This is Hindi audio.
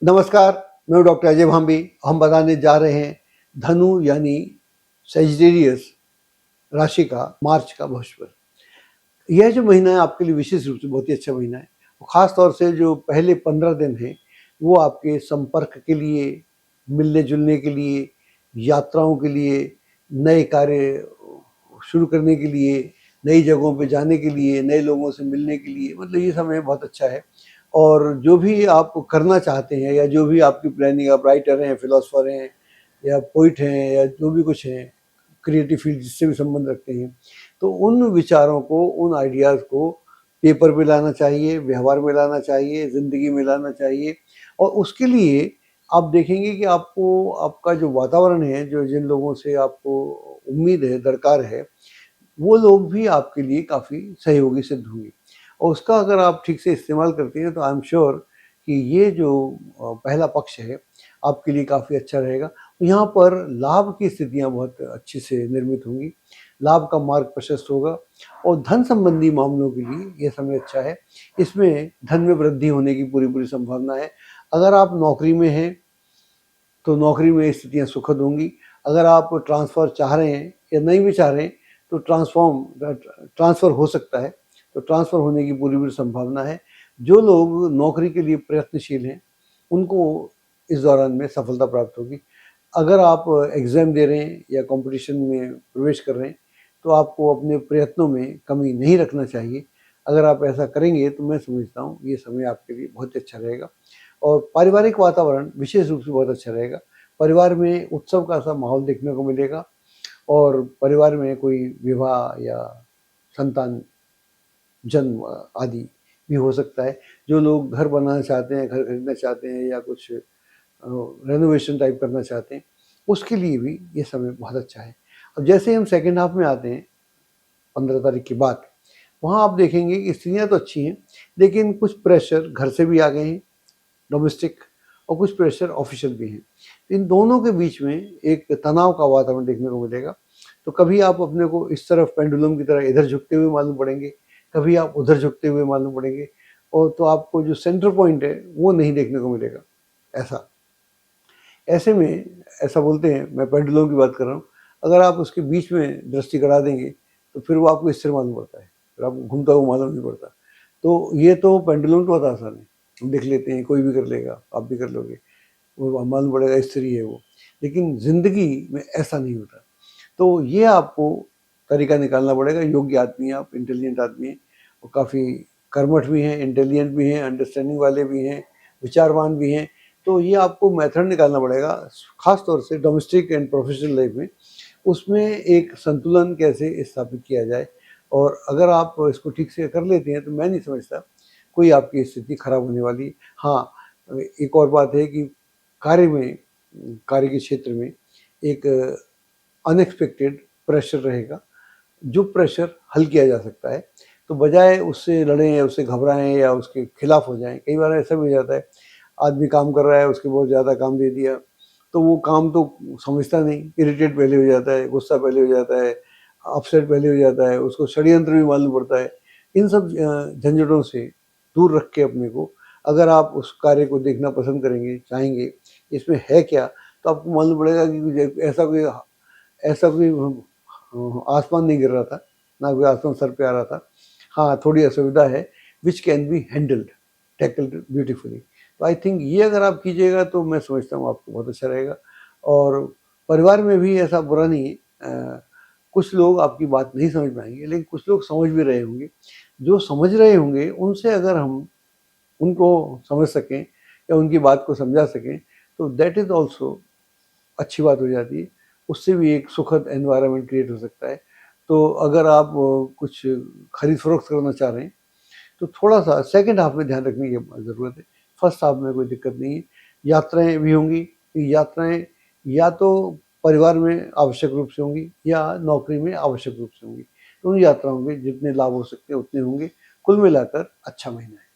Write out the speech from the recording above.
नमस्कार, मैं डॉक्टर अजय भांबी। हम बताने जा रहे हैं धनु यानी सेजिटेरियस राशि का मार्च का भविष्य। यह जो महीना है आपके लिए विशेष रूप से बहुत ही अच्छा महीना है। खास तौर से जो पहले 15 दिन हैं वो आपके संपर्क के लिए, मिलने जुलने के लिए, यात्राओं के लिए, नए कार्य शुरू करने के लिए, नई जगहों पे जाने के लिए, नए लोगों से मिलने के लिए, मतलब ये समय बहुत अच्छा है। और जो भी आप करना चाहते हैं या जो भी आपकी प्लानिंग, आप राइटर हैं, फिलोसोफर हैं या पोइट हैं या जो भी कुछ हैं, क्रिएटिव फील्ड जिससे भी संबंध रखते हैं, तो उन विचारों को, उन आइडियाज़ को पेपर पे लाना चाहिए, व्यवहार में लाना चाहिए, ज़िंदगी में लाना चाहिए। और उसके लिए आप देखेंगे कि आपको आपका जो वातावरण है, जो जिन लोगों से आपको उम्मीद है, दरकार है, वो लोग भी आपके लिए काफ़ी सहयोगी सिद्ध होंगे। और उसका अगर आप ठीक से इस्तेमाल करते हैं तो आई एम श्योर कि ये जो पहला पक्ष है आपके लिए काफ़ी अच्छा रहेगा। यहाँ पर लाभ की स्थितियाँ बहुत अच्छे से निर्मित होंगी, लाभ का मार्ग प्रशस्त होगा और धन संबंधी मामलों के लिए ये समय अच्छा है। इसमें धन में वृद्धि होने की पूरी संभावना है। अगर आप नौकरी में हैं तो नौकरी में स्थितियाँ सुखद होंगी। अगर आप ट्रांसफ़र चाह रहे हैं या नहीं भी चाह रहे हैं तो ट्रांसफ़र हो सकता है, तो ट्रांसफ़र होने की पूरी संभावना है। जो लोग नौकरी के लिए प्रयत्नशील हैं उनको इस दौरान में सफलता प्राप्त होगी। अगर आप एग्ज़ाम दे रहे हैं या कॉम्पिटिशन में प्रवेश कर रहे हैं तो आपको अपने प्रयत्नों में कमी नहीं रखना चाहिए। अगर आप ऐसा करेंगे तो मैं समझता हूँ ये समय आपके लिए बहुत अच्छा रहेगा। और पारिवारिक वातावरण विशेष रूप से बहुत अच्छा रहेगा। परिवार में उत्सव का सा माहौल देखने को मिलेगा और परिवार में कोई विवाह या संतान जन्म आदि भी हो सकता है। जो लोग घर बनाना चाहते हैं, घर खरीदना चाहते हैं या कुछ रेनोवेशन टाइप करना चाहते हैं, उसके लिए भी ये समय बहुत अच्छा है। अब जैसे हम सेकंड हाफ में आते हैं 15 तारीख के बाद, वहाँ आप देखेंगे कि स्थितियाँ तो अच्छी हैं, लेकिन कुछ प्रेशर घर से भी आ गए हैं, डोमेस्टिक, और कुछ प्रेशर ऑफिशियल भी हैं। इन दोनों के बीच में एक तनाव का वातावरण देखने को मिलेगा। तो कभी आप अपने को इस तरफ पेंडुलम की तरह इधर झुकते हुए मालूम पड़ेंगे, कभी आप उधर झुकते हुए मालूम पड़ेंगे, और तो आपको जो सेंटर पॉइंट है वो नहीं देखने को मिलेगा। ऐसा ऐसे में ऐसा बोलते हैं, मैं पेंडुलम की बात कर रहा हूँ, अगर आप उसके बीच में दृष्टि गड़ा देंगे तो फिर वो आपको स्थिर मालूम पड़ता है, फिर आपको घूमता हुआ मालूम नहीं पड़ता। तो ये तो पेंडुलम तो बहुत आसान है, हम देख लेते हैं, कोई भी कर लेगा, आप भी कर लोगे, वो मालूम पड़ेगा स्थिर ही है वो। लेकिन ज़िंदगी में ऐसा नहीं होता। तो ये आपको तरीका निकालना पड़ेगा। योग्य आदमी हैं आप, इंटेलिजेंट आदमी हैं, और काफ़ी कर्मठ भी हैं, इंटेलिजेंट भी हैं, अंडरस्टैंडिंग वाले भी हैं, विचारवान भी हैं। तो ये आपको मेथड निकालना पड़ेगा, ख़ास तौर से डोमेस्टिक एंड प्रोफेशनल लाइफ में। उसमें एक संतुलन कैसे स्थापित किया जाए, और अगर आप इसको ठीक से कर लेते हैं तो मैं नहीं समझता कोई आपकी स्थिति खराब होने वाली है। हाँ, एक और बात है कि कार्य में, कार्य के क्षेत्र में एक अनएक्सपेक्टेड प्रेशर रहेगा, जो प्रेशर हल किया जा सकता है। तो बजाय उससे लड़ें या उससे घबराएं या उसके खिलाफ हो जाएं, कई बार ऐसा भी हो जाता है, आदमी काम कर रहा है, उसके बहुत ज़्यादा काम दे दिया, तो वो काम तो समझता नहीं, इरिटेट पहले हो जाता है, गुस्सा पहले हो जाता है, अपसेट पहले हो जाता है, उसको षड्यंत्र भी मालूम पड़ता है। इन सब झंझटों से दूर रख के अपने को, अगर आप उस कार्य को देखना पसंद करेंगे, चाहेंगे इसमें है क्या, तो आपको मालूम पड़ेगा कि ऐसा कोई आसमान नहीं गिर रहा था, ना कोई आसमान सर पे आ रहा था। हाँ, थोड़ी असुविधा है, which can be handled, tackled beautifully. तो आई थिंक ये अगर आप कीजिएगा तो मैं समझता हूँ आपको बहुत अच्छा रहेगा। और परिवार में भी ऐसा बुरा नहीं है, कुछ लोग आपकी बात नहीं समझ पाएंगे, लेकिन कुछ लोग समझ भी रहे होंगे। जो समझ रहे होंगे उनसे अगर हम उनको समझ सकें या उनकी बात को समझा सकें तो दैट इज़ ऑल्सो अच्छी बात हो जाती है। उससे भी एक सुखद एनवायरनमेंट क्रिएट हो सकता है। तो अगर आप कुछ खरीद-फ़रोख्त करना चाह रहे हैं, तो थोड़ा-सा सेकंड हाफ में ध्यान रखने की ज़रूरत है। फर्स्ट हाफ में कोई दिक्कत नहीं है। यात्राएँ भी होंगी, यात्राएँ या तो परिवार में आवश्यक रूप से होंगी या नौकरी में आवश्यक रूप से होंगी। तो उन यात्राओं के जितने लाभ हो सकते हैं उतने होंगे। कुल मिलाकर अच्छा महीना है।